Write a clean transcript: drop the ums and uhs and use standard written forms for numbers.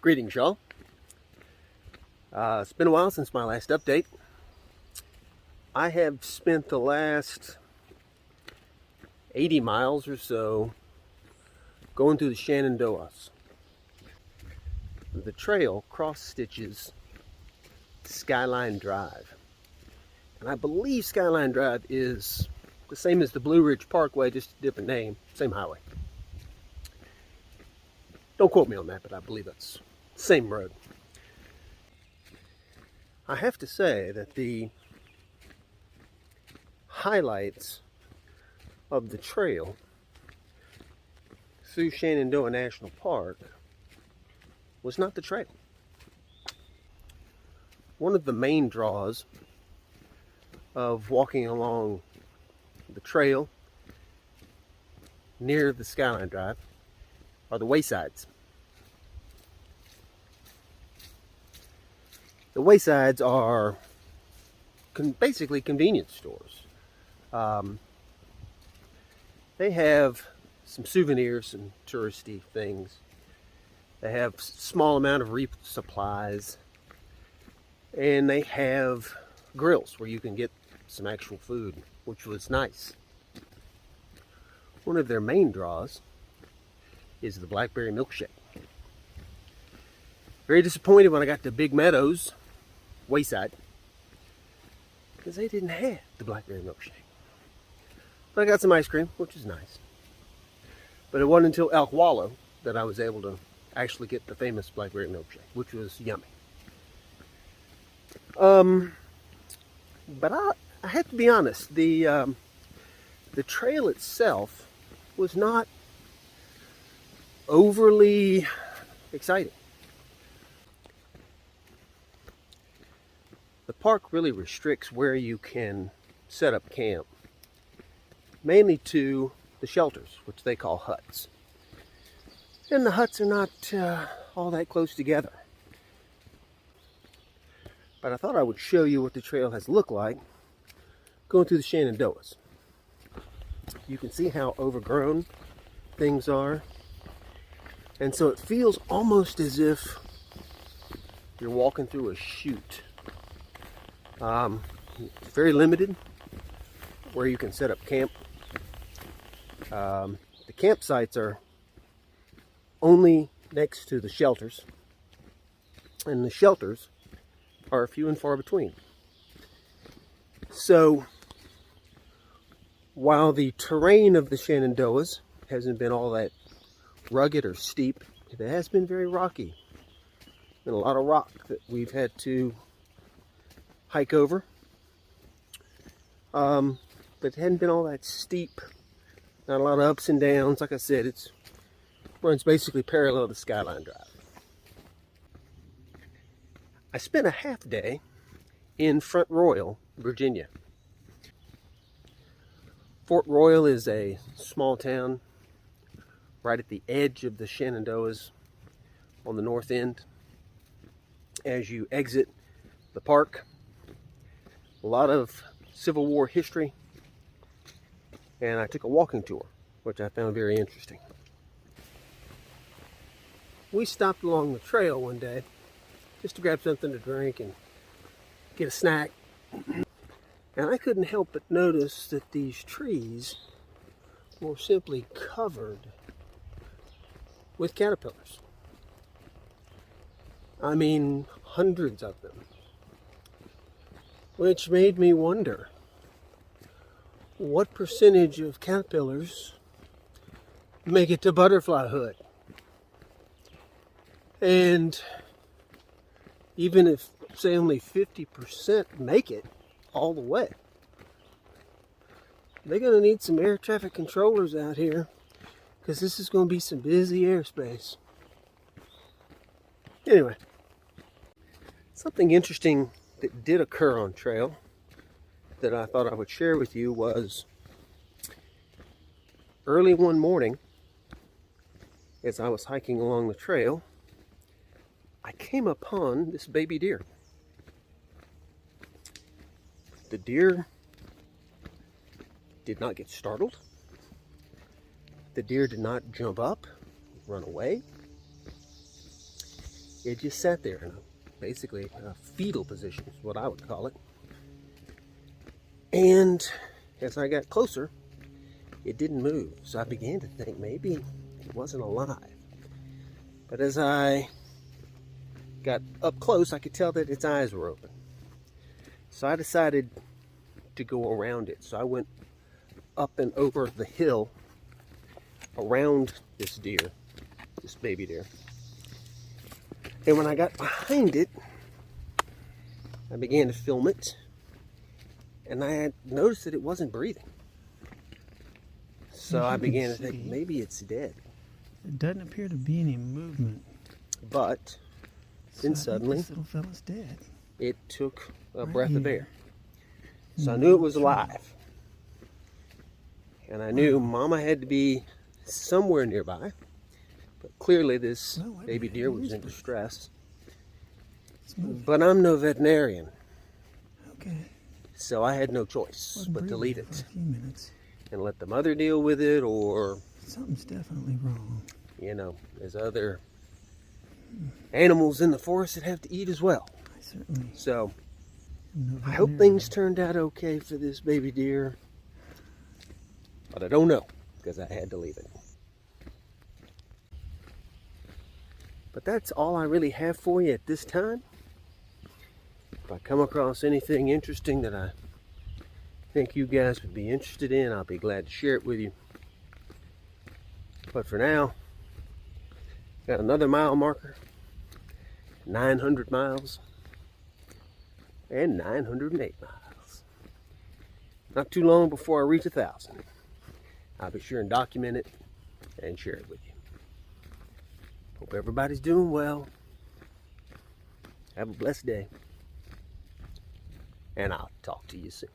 Greetings, y'all. It's been a while since my last update. I have spent the last 80 miles or so going through the Shenandoah. The trail cross-stitches Skyline Drive. And I believe Skyline Drive is the same as the Blue Ridge Parkway, just a different name, same highway. Don't quote me on that, but I believe that's the same road. I have to say that the highlights of the trail through Shenandoah National Park was not the trail. One of the main draws of walking along the trail near the Skyline Drive are the waysides. The waysides are basically convenience stores. They have some souvenirs and touristy things. They have small amount of supplies, and they have grills where you can get some actual food, which was nice. One of their main draws is the blackberry milkshake. Very disappointed when I got to Big Meadows Wayside because they didn't have the blackberry milkshake. But I got some ice cream, which is nice. But it wasn't until Elk Wallow that I was able to actually get the famous blackberry milkshake, which was yummy. But I have to be honest, the trail itself was not overly exciting. The park really restricts where you can set up camp, mainly to the shelters, which they call huts. And the huts are not all that close together. But I thought I would show you what the trail has looked like going through the Shenandoahs. You can see how overgrown things are. And so it feels almost as if you're walking through a chute. It's very limited where you can set up camp. The campsites are only next to the shelters, and the shelters are few and far between. So while the terrain of the Shenandoahs hasn't been all that rugged or steep, it has been very rocky. And a lot of rock that we've had to hike over. But it hadn't been all that steep. Not a lot of ups and downs. Like I said, it runs basically parallel to Skyline Drive. I spent a half day in Front Royal, Virginia. Fort Royal is a small town right at the edge of the Shenandoahs on the north end. As you exit the park, a lot of Civil War history, and I took a walking tour, which I found very interesting. We stopped along the trail one day just to grab something to drink and get a snack. And I couldn't help but notice that these trees were simply covered with caterpillars. I mean, hundreds of them. Which made me wonder, what percentage of caterpillars make it to butterflyhood? And even if, say, only 50% make it all the way, they're going to need some air traffic controllers out here, because this is going to be some busy airspace. Anyway, something interesting that did occur on trail that I thought I would share with you was early one morning, as I was hiking along the trail, I came upon this baby deer. The deer did not get startled. The deer did not jump up, run away. it just sat there in basically a fetal position is what I would call it. And as I got closer, it didn't move. So I began to think maybe it wasn't alive. But as I got up close, I could tell that its eyes were open. So I decided to go around it. So I went up and over the hill around this deer, this baby deer. And when I got behind it, I began to film it, and I had noticed that it wasn't breathing. So I began to think maybe it's dead. There doesn't appear to be any movement. But then suddenly, this little fella's dead. It took a breath of air. So I knew it was alive. And I knew Mama had to be somewhere nearby. But clearly this baby deer was in distress. But I'm no veterinarian. Okay. So I had no choice but to leave it. For a few minutes. And let the mother deal with it, or... Something's definitely wrong. You know, there's other animals in the forest that have to eat as well. Certainly. So, I hope things turned out okay for this baby deer. But I don't know, because I had to leave it. But that's all I really have for you at this time. If I come across anything interesting that I think you guys would be interested in, I'll be glad to share it with you. But for now, got another mile marker, 900 miles, and 908 miles. Not too long before I reach 1,000. I'll be sure and document it and share it with you. Hope everybody's doing well. Have a blessed day. And I'll talk to you soon.